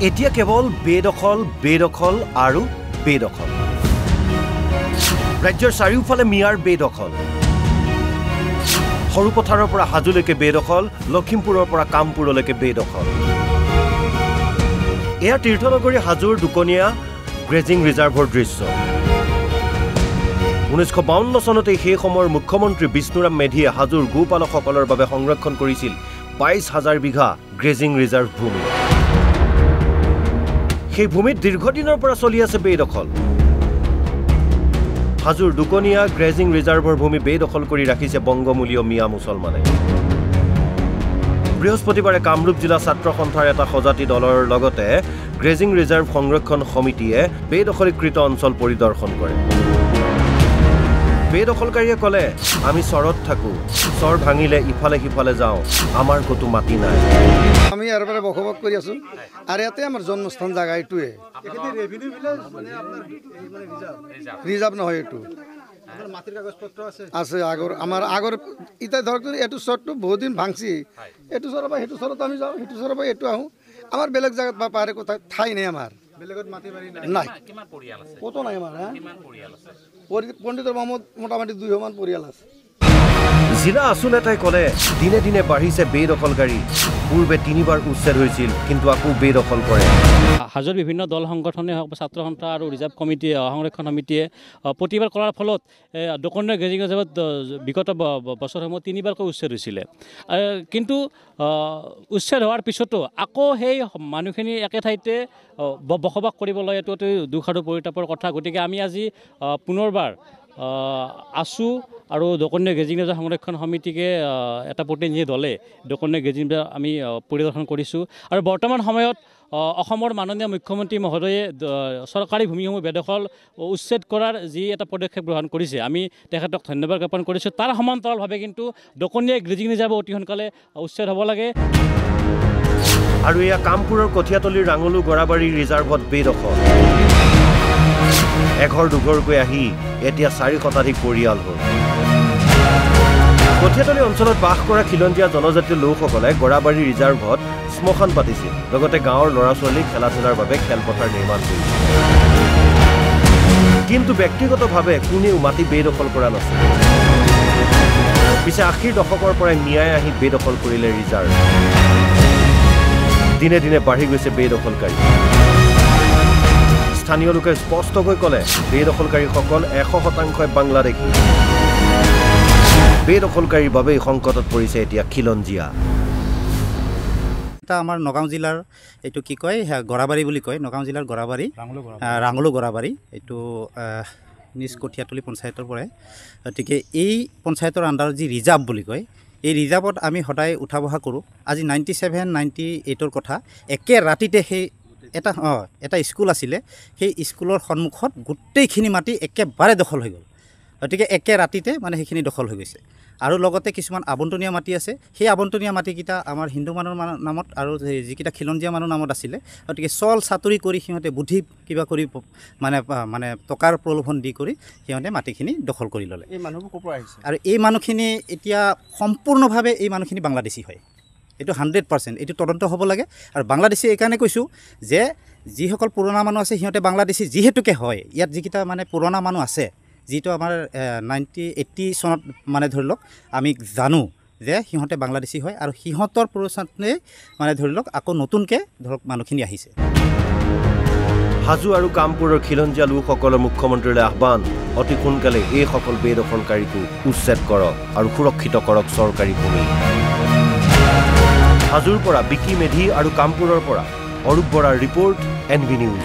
এতিয়া কেৱল বেদখল বেদখল আৰু বেদখল ৰাজ্যৰ চাৰিওফালে মিয়াৰ বেদখল সৰুপথাৰৰ পৰা হাজোলৈকে বেদখল লখিমপুৰৰ পৰা কামপুৰলৈকে বেদখল এয়া তীৰ্থনগৰী হাজোৰ দুকনীয়া গ্ৰেজিং ৰিজাৰ্ভৰ দৃশ্য 1952 চনতে সেই সময়ৰ মুখ্যমন্ত্ৰী বিষ্ণুৰাম মেধিয়ে হাজোৰ গোপালকসকলৰ বাবে সংৰক্ষণ কৰিছিল 22,000 বিঘা গ্ৰেজিং ৰিজাৰ্ভ ভূমি সেই ভূমিত দীৰ্ঘদিনৰ পৰা চলি আছে বেদখল হাজোৰ দুকনীয়া গ্ৰেজিং ৰিজাৰ্ভৰ ভূমি বেদখল কৰি ৰাখিছে বংগমূলীয় মিয়া মুছলমানে বৃহস্পতিবাৰে কামৰূপ জিলা ছাত্ৰ সন্থাৰ এটা সজাতি দলৰ লগতে গ্ৰেজিং ৰিজাৰ্ভ সংৰক্ষণ সমিতিয়ে বেদখলীকৃত অঞ্চল পৰিদৰ্শন কৰে বেদখলকাৰীয়ে ক'লে আমি চৰত থাকো চৰ ভাঙিলে ইফালে সিফালে যাওঁ আমাৰ কতো মাটি নাই আমি ইয়াৰ পৰা বসবাস কৰি আছো আৰু ইয়াতে আমাৰ জন্মস্থান জাগা এইটোৱে ৰিজাৰ্ভ নহয় এইটো মাটিৰ কাগজপত্ৰ আছে আগৰ আমাৰ আগৰ ইটা ধৰক এইটো চৰটো বহুত দিন ভাঙছি এইটো চৰৰ পৰা সেইটো চৰত আমি যাওঁ সেইটো চৰৰ পৰা এইটো আহোঁ আমাৰ বেলেগ জাগাত বা পাৰে কথা ঠাই নাই আমাৰ বেলেগত মাটি বাৰী নাই কত নাই আমাৰ পণ্ডিতৰ মোটামুটি 200 মান পৰিয়াল আছে জিলা আসু নেতাই ক'লে দিনে দিনে বাঢ়িছে বেদখলকাৰী পূৰ্বে 3বাৰ উচ্ছেদ হৈছিল কিন্তু আকৌ বেদখল কৰে হাজোৰ বিভিন্ন দল সংগঠনে হওক ছাত্ৰ সন্থা আৰু ৰিজাৰ্ভ কমিটিয়ে সংৰক্ষণ সমিতিয়ে প্ৰতিবাদ কৰাৰ ফলত দুকনীয়া গ্ৰেজিং ৰিজাৰ্ভত বিগত বছৰসমূহত 3বাৰকৈ উচ্ছেদ হৈছিলে কিন্তু উচ্ছেদ হোৱাৰ পিছতো আকৌ সেই মানুহখিনি একে ঠাইতে বসবাস কৰিবলৈ এইটো অতি দুখ আৰু পৰিতাপৰ কথা গতিকে আমি আজি পুনৰবাৰ আসু আৰু দুকনীয়া গ্ৰেজিং ৰিজাৰ্ভ সংৰক্ষণ সমিতিকে এটা প্ৰতিনিধি দলে দুকনীয়া গ্ৰেজিং ৰিজাৰ্ভ আমি পৰিদৰ্শন কৰিছোঁ আৰু বৰ্তমান সময়ত অসমৰ মাননীয় মুখ্যমন্ত্ৰী মহোদয়ে চৰকাৰী ভূমিসমূহ বেদখল উচ্ছেদ কৰাৰ যি এটা পদক্ষেপ গ্ৰহণ কৰিছে আমি তেখেতক ধন্যবাদ জ্ঞাপন কৰিছোঁ তাৰ সমান্তৰালভাৱে কিন্তু দুকনীয়া গ্ৰেজিং ৰিজাৰ্ভ অতি সোনকালে উচ্ছেদ হ'ব লাগে আৰু এয়া কামপুৰৰ কঠীয়াতলীৰ ৰাঙলু গৰাবাৰী ৰিজাৰ্ভত বেদখল এঘৰ দুঘৰকৈ আহি এতিয়া 4 শতাধিক পৰিয়াল হ'ল কঠীয়াতলী অঞ্চলত বাস কৰা খিলঞ্জীয়া জনজাতীয় লোকসকলে গৰাবাৰী ৰিজাৰ্ভত শ্মশান পাতিছিল লগতে গাঁৱৰ ল'ৰা ছোৱালী খেলা ধূলাৰ বাবে খেলপথাৰ নিৰ্মাণ কৰিছিল কিন্তু ব্যক্তিগতভাৱে কোনেও মাটি বেদখল কৰা নাছিল পিছে 80ৰ দশকৰ পৰাই মিয়াই আহি বেদখল কৰিলে ৰিজাৰ্ভ দিনে দিনে বাঢ়ি গৈছে বেদখলকাৰী স্থানীয় লোকে স্পষ্টকৈ ক'লে বেদখলকাৰীসকল 100% বাংলাদেশী বেদখলকাৰীৰ বাবে সংকটত পৰিছে এতিয়া খিলঞ্জীয়া এটা আমাৰ নগাঁও জিলাৰ এইটো কি কয় গৰাবাৰী বুলি কয় নগাঁও জিলাৰ গৰাবাৰী ৰাঙলু গৰাবাৰী এইটো নিজ কঠীয়াতলী পঞ্চায়তৰ পৰাই গতিকে এই পঞ্চায়তৰ আণ্ডাৰত যি ৰিজাৰ্ভ বুলি কয় এই ৰিজাৰ্ভত আমি সদায় উঠা বহা কৰোঁ আজি 97, 98ৰ কথা একে ৰাতিতে সেই এটা স্কুল আছিলে সেই স্কুলৰ সন্মুখত গোটেইখিনি মাটি একেবাৰে দখল হৈ গ'ল গতিকে একে ৰাতিতে মানে সেইখিনি দখল হৈ গৈছে আৰু লগতে কিছুমান আবণ্টনীয়া মাটি আছে সেই আবণ্টনীয়া মাটিকেইটা আমাৰ হিন্দু মানুহৰ নামত আৰু যিকেইটা খিলঞ্জীয়া মানুহৰ নামত আছিলে গতিকে চল চাতুৰি কৰি সিহঁতে বুদ্ধি কিবা কৰি মানে টকাৰ প্ৰলোভন দি কৰি সিহঁতে মাটিখিনি দখল কৰি ল'লে এই মানুহবোৰ ক'ৰ পৰা আহিছে আৰু এই মানুহখিনি এতিয়া সম্পূৰ্ণভাৱে এই মানুহখিনি বাংলাদেশী হয় এইটো 100% এইটো তদন্ত হ'ব লাগে আৰু বাংলাদেশী এইকাৰণে কৈছোঁ যে যিসকল পুৰণা মানুহ আছে সিহঁতে বাংলাদেশী যিহেতুকে হয় ইয়াত যিকেইটা মানে পুৰণা মানুহ আছে যিটো আমাৰ 80 চনত মানে ধৰি লওক আমি জানো যে সিহঁতে বাংলাদেশী হয় আৰু সিহঁতৰ প্ৰচনে মানে ধৰি লওক আকৌ নতুনকৈ ধৰক মানুহখিনি আহিছে হাজো আৰু কামপুৰৰ খিলঞ্জীয়া লোকসকলৰ মুখ্যমন্ত্ৰীলৈ আহ্বান অতি সোনকালে এইসকল বেদখলকাৰীকো উচ্ছেদ কৰক আৰু সুৰক্ষিত কৰক চৰকাৰী ভূমি হাজোৰ পৰা বিকি মেধি আৰু কামপুৰৰ পৰা অৰূপ বৰাৰ ৰিপৰ্ট NV নিউজ